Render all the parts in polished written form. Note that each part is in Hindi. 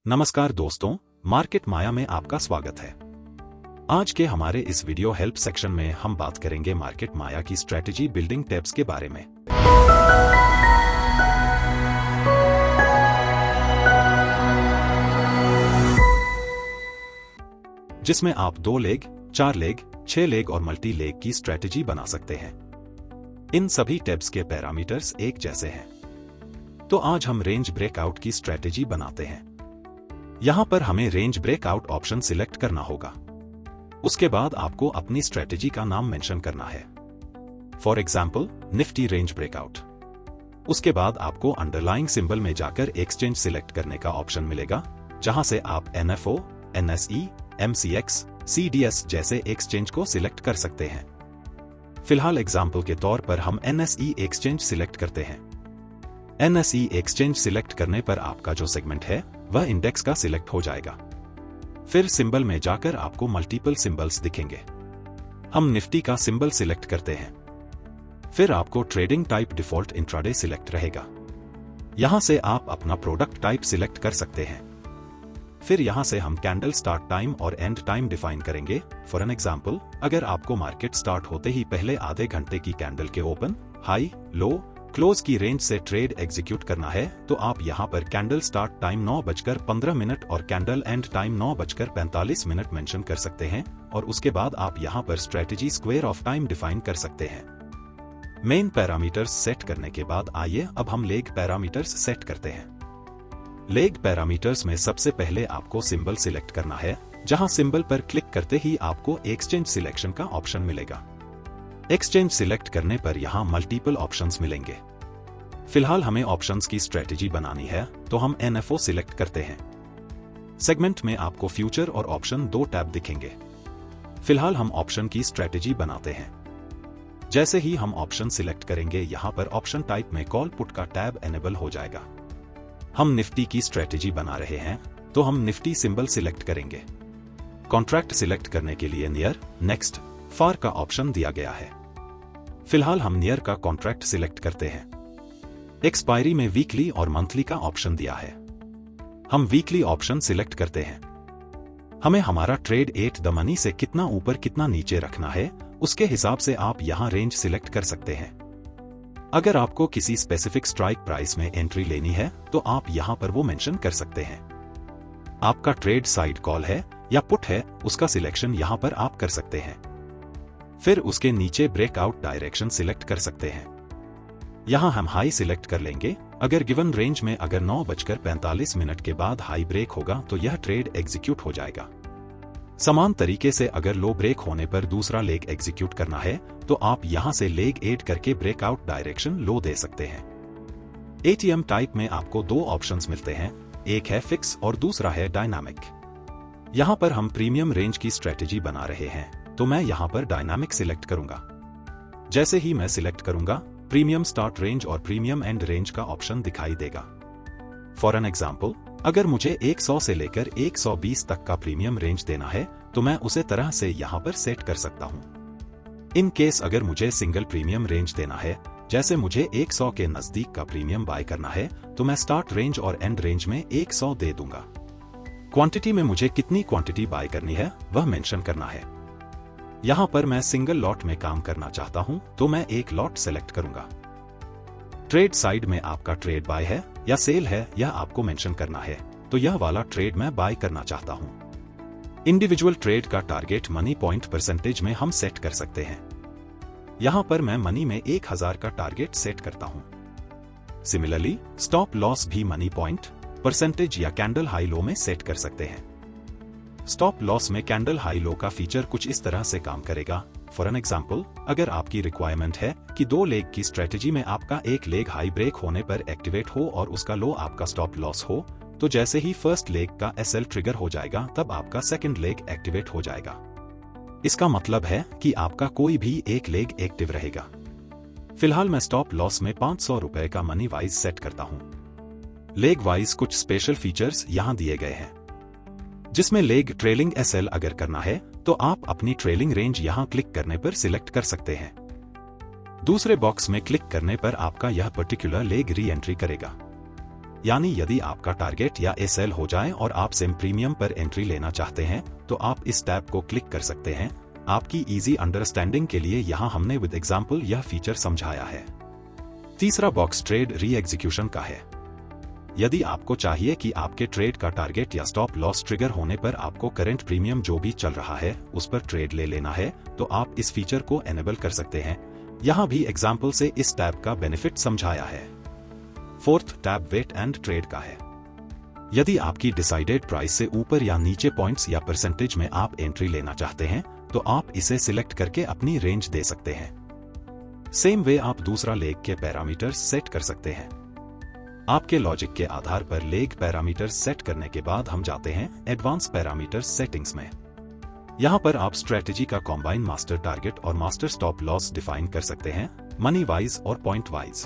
नमस्कार दोस्तों, मार्केट माया में आपका स्वागत है। आज के हमारे इस वीडियो हेल्प सेक्शन में हम बात करेंगे मार्केट माया की स्ट्रेटेजी बिल्डिंग टिप्स के बारे में, जिसमें आप 2 लेग, 4 लेग, 6 लेग और मल्टी लेग की स्ट्रेटेजी बना सकते हैं। इन सभी टिप्स के पैरामीटर्स एक जैसे हैं। तो आज हम रेंज ब्रेकआउट की स्ट्रेटेजी बनाते हैं। यहां पर हमें रेंज ब्रेकआउट ऑप्शन सिलेक्ट करना होगा। उसके बाद आपको अपनी स्ट्रेटेजी का नाम मेंशन करना है। For example, Nifty range breakout. उसके बाद आपको अंडरलाइंग सिंबल में जाकर एक्सचेंज सिलेक्ट करने का ऑप्शन मिलेगा, जहां से आप NFO, NSE, MCX, CDS जैसे एक्सचेंज को सिलेक्ट कर सकते हैं। फिलहाल एग्जाम्पल के तौर पर हम NSE एक्सचेंज सिलेक्ट करते हैं। NSE एक्सचेंज सिलेक्ट करने पर आपका जो सेगमेंट है वह इंडेक्स का सिलेक्ट हो जाएगा। फिर सिंबल में जाकर आपको मल्टीपल सिंबल्स दिखेंगे। हम निफ्टी का सिंबल सिलेक्ट करते हैं। फिर आपको trading type default intraday select रहेगा। यहां से आप अपना प्रोडक्ट टाइप सिलेक्ट कर सकते हैं। फिर यहां से हम कैंडल स्टार्ट टाइम और एंड टाइम डिफाइन करेंगे। फॉर एन एग्जाम्पल, अगर आपको मार्केट स्टार्ट होते ही पहले आधे घंटे की कैंडल के ओपन, हाई, लो, क्लोज की रेंज से ट्रेड एग्जीक्यूट करना है, तो आप यहां पर कैंडल स्टार्ट टाइम 9:15 और कैंडल एंड टाइम 9:45 मेंशन कर सकते हैं, और उसके बाद आप यहां पर strategy square of time define कर सकते हैं। मेन पैरामीटर्स सेट करने के बाद आइए अब हम लेग पैरामीटर्स सेट करते हैं। लेग पैरामीटर्स में सबसे पहले आपको सिंबल सिलेक्ट करना है, जहां सिंबल पर क्लिक करते ही आपको एक्सचेंज सिलेक्शन का ऑप्शन मिलेगा। एक्सचेंज सिलेक्ट करने पर यहां मल्टीपल ऑप्शंस मिलेंगे। फिलहाल हमें ऑप्शंस की स्ट्रेटेजी बनानी है, तो हम NFO सिलेक्ट करते हैं। सेगमेंट में आपको फ्यूचर और ऑप्शन 2 टैब दिखेंगे। फिलहाल हम ऑप्शन की स्ट्रेटेजी बनाते हैं। जैसे ही हम ऑप्शन सिलेक्ट करेंगे, यहां पर ऑप्शन टाइप में कॉल पुट का टैब एनेबल हो जाएगा। हम निफ्टी की स्ट्रेटेजी बना रहे हैं, तो हम निफ्टी सिंबल सिलेक्ट करेंगे। कॉन्ट्रैक्ट सिलेक्ट करने के लिए नियर, नेक्स्ट, फार का ऑप्शन दिया गया है। फिलहाल हम नियर का कॉन्ट्रैक्ट सिलेक्ट करते हैं। एक्सपायरी में वीकली और मंथली का ऑप्शन दिया है। हम वीकली ऑप्शन सिलेक्ट करते हैं। हमें हमारा ट्रेड एट द मनी से कितना ऊपर कितना नीचे रखना है, उसके हिसाब से आप यहां रेंज सिलेक्ट कर सकते हैं। अगर आपको किसी स्पेसिफिक स्ट्राइक प्राइस में एंट्री लेनी है, तो आप यहां पर वो मेंशन कर सकते हैं। आपका ट्रेड साइड कॉल है या पुट है, उसका सिलेक्शन यहां पर आप कर सकते हैं। फिर उसके नीचे ब्रेकआउट डायरेक्शन सिलेक्ट कर सकते हैं। यहां हम हाई सिलेक्ट कर लेंगे। अगर गिवन रेंज में अगर 9:45 के बाद हाई ब्रेक होगा, तो यह ट्रेड एग्जीक्यूट हो जाएगा। समान तरीके से अगर लो ब्रेक होने पर दूसरा लेग एग्जीक्यूट करना है, तो आप यहां से लेग ऐड करके ब्रेकआउट डायरेक्शन लो दे सकते हैं। ATM टाइप में आपको 2 ऑप्शंस मिलते हैं, एक है फिक्स और दूसरा है डायनामिक। यहां पर हम प्रीमियम रेंज की स्ट्रेटेजी बना रहे हैं, तो मैं यहां पर डायनामिक सिलेक्ट करूंगा। जैसे ही मैं सिलेक्ट करूंगा, प्रीमियम स्टार्ट रेंज और प्रीमियम एंड रेंज का ऑप्शन दिखाई देगा। फॉर एन एग्जाम्पल, अगर मुझे 100 से लेकर 120 तक का प्रीमियम रेंज देना है, तो मैं उसे तरह से यहां पर सेट कर सकता हूं। इन केस अगर मुझे सिंगल प्रीमियम रेंज देना है, जैसे मुझे 100 के नजदीक का प्रीमियम बाय करना है, तो मैं स्टार्ट रेंज और एंड रेंज में 100 दे दूंगा। क्वांटिटी में मुझे कितनी क्वांटिटी बाय करनी है वह मेंशन करना है। यहां पर मैं सिंगल लॉट में काम करना चाहता हूं, तो मैं एक लॉट सेलेक्ट करूंगा। ट्रेड साइड में आपका ट्रेड बाय है या सेल है, यह आपको मेंशन करना है, तो यह वाला ट्रेड मैं बाय करना चाहता हूं। इंडिविजुअल ट्रेड का टारगेट मनी पॉइंट परसेंटेज में हम सेट कर सकते हैं। यहां पर मैं मनी में 1000 का टारगेट सेट करता हूं। सिमिलरली, स्टॉप लॉस भी मनी पॉइंट परसेंटेज या कैंडल हाई लो में सेट कर सकते हैं। स्टॉप लॉस में कैंडल हाई लो का फीचर कुछ इस तरह से काम करेगा। फॉर एन एग्जाम्पल, अगर आपकी रिक्वायरमेंट है कि 2 लेग की स्ट्रेटेजी में आपका एक लेग हाई ब्रेक होने पर एक्टिवेट हो और उसका लो आपका स्टॉप लॉस हो, तो जैसे ही फर्स्ट लेग का SL ट्रिगर हो जाएगा, तब आपका सेकंड लेग एक्टिवेट हो जाएगा। इसका मतलब है कि आपका कोई भी एक लेग एक्टिव रहेगा। फिलहाल मैं स्टॉप लॉस में 500 रुपए का मनी वाइज सेट करता हूं। लेग वाइज कुछ स्पेशल फीचर्स यहां दिए गए हैं, जिसमें लेग ट्रेलिंग SL अगर करना है, तो आप अपनी ट्रेलिंग रेंज यहां क्लिक करने पर सिलेक्ट कर सकते हैं। दूसरे बॉक्स में क्लिक करने पर आपका यह पर्टिकुलर लेग री एंट्री करेगा। यानी यदि आपका टारगेट या एसएल हो जाए और आप सेम प्रीमियम पर एंट्री लेना चाहते हैं तो आप इस टैब को क्लिक कर सकते हैं। आपकी इजी अंडरस्टैंडिंग के लिए यहाँ हमने विद एग्जाम्पल यह फीचर समझाया है। तीसरा बॉक्स ट्रेड री एग्जीक्यूशन का है। यदि आपको चाहिए कि आपके ट्रेड का टारगेट या स्टॉप लॉस ट्रिगर होने पर आपको करंट प्रीमियम जो भी चल रहा है उस पर ट्रेड ले लेना है तो आप इस फीचर को एनेबल कर सकते हैं। यहाँ भी एग्जाम्पल से इस टैब का बेनिफिट समझाया है। Fourth tab wait and trade का है। यदि आपकी डिसाइडेड प्राइस से ऊपर या नीचे पॉइंट्स या परसेंटेज में आप एंट्री लेना चाहते हैं तो आप इसे सिलेक्ट करके अपनी रेंज दे सकते हैं। सेम वे आप दूसरा लेग के पैरामीटर्स सेट कर सकते हैं। आपके लॉजिक के आधार पर लेग पैरामीटर्स सेट करने के बाद हम जाते हैं एडवांस पैरामीटर्स सेटिंग्स में। यहां पर आप स्ट्रेटेजी का कॉम्बाइन मास्टर टारगेट और मास्टर स्टॉप लॉस डिफाइन कर सकते हैं, मनी वाइज और पॉइंट वाइज।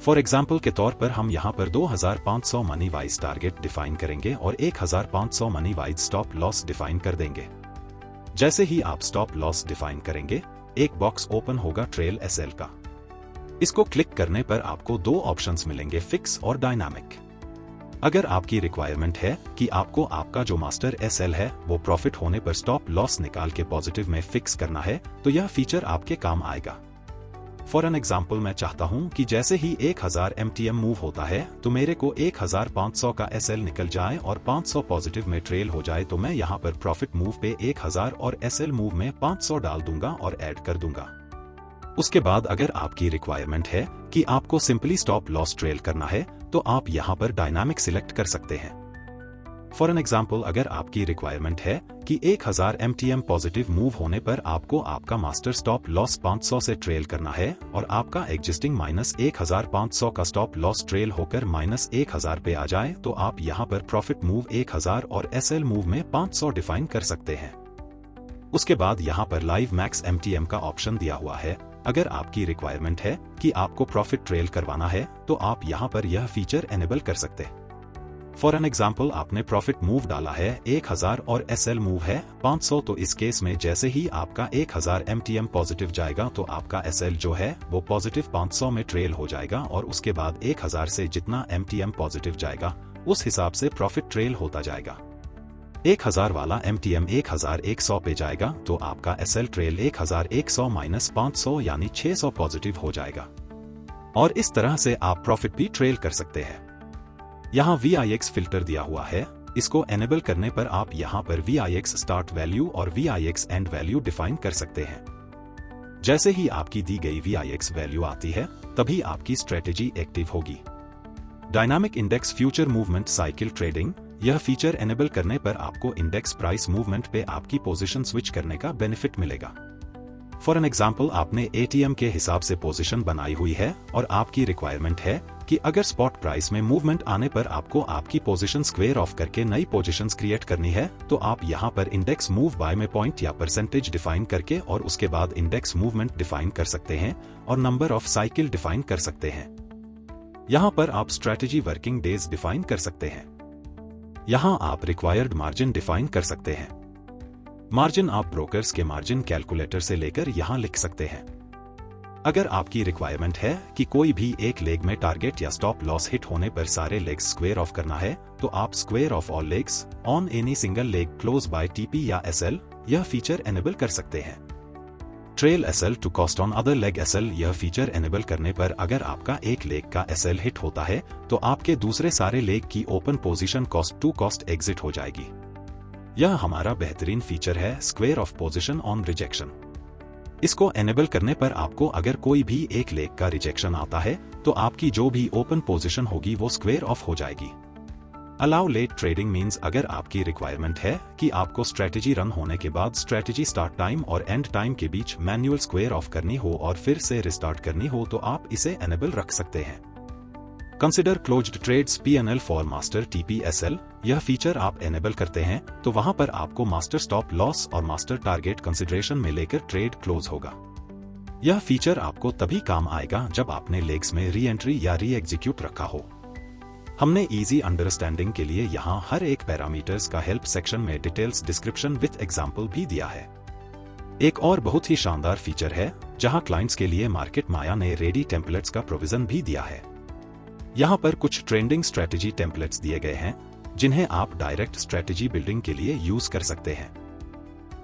फॉर एग्जाम्पल के तौर पर हम यहां पर 2500 मनी वाइज टारगेट डिफाइन करेंगे और 1500 money wise stop loss define कर देंगे। जैसे ही आप स्टॉप लॉस डिफाइन करेंगे एक बॉक्स ओपन होगा ट्रेल एसएल का। इसको क्लिक करने पर आपको दो ऑप्शंस मिलेंगे, फिक्स और डायनामिक। अगर आपकी रिक्वायरमेंट है कि आपको आपका जो मास्टर एसएल है वो प्रॉफिट होने पर स्टॉप लॉस निकाल के पॉजिटिव में फिक्स करना है तो यह फीचर आपके काम आएगा। फॉर एन एग्जाम्पल मैं चाहता हूं कि जैसे ही 1000 MTM मूव होता है तो मेरे को 1500 का एसएल निकल जाए और 500 पॉजिटिव में ट्रेल हो जाए तो मैं यहां पर प्रॉफिट मूव पे 1000 और एसएल मूव में 500 डाल दूंगा और ऐड कर दूंगा। उसके बाद अगर आपकी रिक्वायरमेंट है कि आपको सिंपली स्टॉप लॉस ट्रेल करना है तो आप यहां पर डायनामिक सिलेक्ट कर सकते हैं। फॉर एन एग्जाम्पल अगर आपकी रिक्वायरमेंट है कि 1000 MTM पॉजिटिव मूव होने पर आपको आपका मास्टर स्टॉप लॉस 500 से ट्रेल करना है और आपका एग्जिस्टिंग -1500 का स्टॉप लॉस ट्रेल होकर -1000 पे आ जाए तो आप यहां पर प्रॉफिट मूव 1000 और एसएल मूव में 500 डिफाइन कर सकते हैं। उसके बाद यहां पर लाइव मैक्स MTM का ऑप्शन दिया हुआ है। अगर आपकी रिक्वायरमेंट है कि आपको प्रॉफिट ट्रेल करवाना है तो आप यहां पर यह फीचर एनेबल कर सकते हैं। फॉर एन एग्जाम्पल आपने प्रॉफिट मूव डाला है 1000 और एसएल मूव है 500 तो इस केस में जैसे ही आपका 1000 MTM पॉजिटिव जाएगा तो आपका एसएल जो है वो पॉजिटिव 500 में ट्रेल हो जाएगा और उसके बाद 1000 से जितना MTM पॉजिटिव जाएगा उस हिसाब से प्रॉफिट ट्रेल होता जाएगा। 1000 वाला MTM 1100 पे जाएगा तो आपका एसएल ट्रेल 1100 माइनस 500 यानी 600 पॉजिटिव हो जाएगा और इस तरह से आप प्रॉफिट भी ट्रेल कर सकते हैं। यहाँ VIX फिल्टर दिया हुआ है, इसको एनेबल करने पर आप यहाँ पर VIX स्टार्ट वैल्यू और VIX एंड वैल्यू डिफाइन कर सकते हैं। जैसे ही आपकी दी गई VIX वैल्यू आती है तभी आपकी स्ट्रेटेजी एक्टिव होगी। Dynamic index future movement cycle trading, यह फीचर एनेबल करने पर आपको इंडेक्स प्राइस मूवमेंट पे आपकी पोजीशन स्विच करने का बेनिफिट मिलेगा। फॉर एन एग्जाम्पल आपने ATM के हिसाब से पोजीशन बनाई हुई है और आपकी रिक्वायरमेंट है कि अगर स्पॉट प्राइस में मूवमेंट आने पर आपको आपकी पोजीशन स्क्वेयर ऑफ करके नई पोजीशंस क्रिएट करनी है तो आप यहां पर इंडेक्स मूव बाय में पॉइंट या परसेंटेज डिफाइन करके और उसके बाद इंडेक्स मूवमेंट डिफाइन कर सकते हैं और नंबर ऑफ साइकिल डिफाइन कर सकते हैं। यहां पर आप स्ट्रेटेजी वर्किंग डेज डिफाइन कर सकते हैं। यहां आप रिक्वायर्ड मार्जिन डिफाइन कर सकते हैं। मार्जिन आप ब्रोकर्स के मार्जिन कैलकुलेटर से लेकर यहां लिख सकते हैं। अगर आपकी रिक्वायरमेंट है कि कोई भी एक लेग में टारगेट या स्टॉप लॉस हिट होने पर सारे लेग्स स्क्वेयर ऑफ करना है तो आप square off all legs on any single leg close by TP या SL यह फीचर एनेबल कर सकते हैं। Trail SL to cost on other leg SL, यह फीचर एनेबल करने पर अगर आपका एक लेग का SL हिट होता है तो आपके दूसरे सारे लेग की open position cost to cost exit हो जाएगी। यह हमारा बेहतरीन फीचर है square off position on rejection. इसको एनेबल करने पर आपको अगर कोई भी एक लेग का रिजेक्शन आता है तो आपकी जो भी ओपन पोजीशन होगी वो स्क्वेयर ऑफ हो जाएगी। अलाउ लेट ट्रेडिंग मींस अगर आपकी रिक्वायरमेंट है कि आपको स्ट्रेटेजी रन होने के बाद स्ट्रेटेजी स्टार्ट टाइम और एंड टाइम के बीच मैन्युअल स्क्वेयर ऑफ करनी हो और फिर से रिस्टार्ट करनी हो तो आप इसे एनेबल रख सकते हैं। Consider closed trades PNL for master TP SL, यह फीचर आप एनेबल करते हैं तो वहां पर आपको मास्टर स्टॉप लॉस और मास्टर टारगेट कंसिडरेशन में लेकर ट्रेड क्लोज होगा। यह फीचर आपको तभी काम आएगा जब आपने लेग्स में री एंट्री या री एग्जीक्यूट रखा हो। हमने इजी अंडरस्टैंडिंग के लिए यहाँ हर एक पैरामीटर्स का हेल्प सेक्शन में डिटेल्स डिस्क्रिप्शन विथ एग्जाम्पल भी दिया है। एक और बहुत ही शानदार फीचर है जहां क्लाइंट्स के लिए मार्केट माया ने रेडी टेम्पलेट्स का प्रोविजन भी दिया है। यहाँ पर कुछ ट्रेंडिंग स्ट्रेटजी टेम्पलेट्स दिए गए हैं जिन्हें आप डायरेक्ट स्ट्रेटजी बिल्डिंग के लिए यूज कर सकते हैं।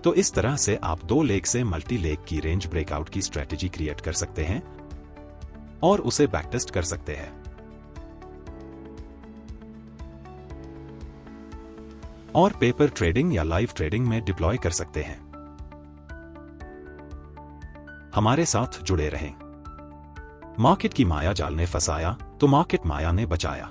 तो इस तरह से आप 2 लेग से मल्टी लेग की रेंज ब्रेकआउट की स्ट्रेटजी क्रिएट कर सकते हैं और उसे बैकटेस्ट कर सकते हैं और पेपर ट्रेडिंग या लाइव ट्रेडिंग में डिप्लॉय कर सकते हैं। हमारे साथ जुड़े रहें। मार्केट की माया जाल ने फंसाया तो मार्केट माया ने बचाया।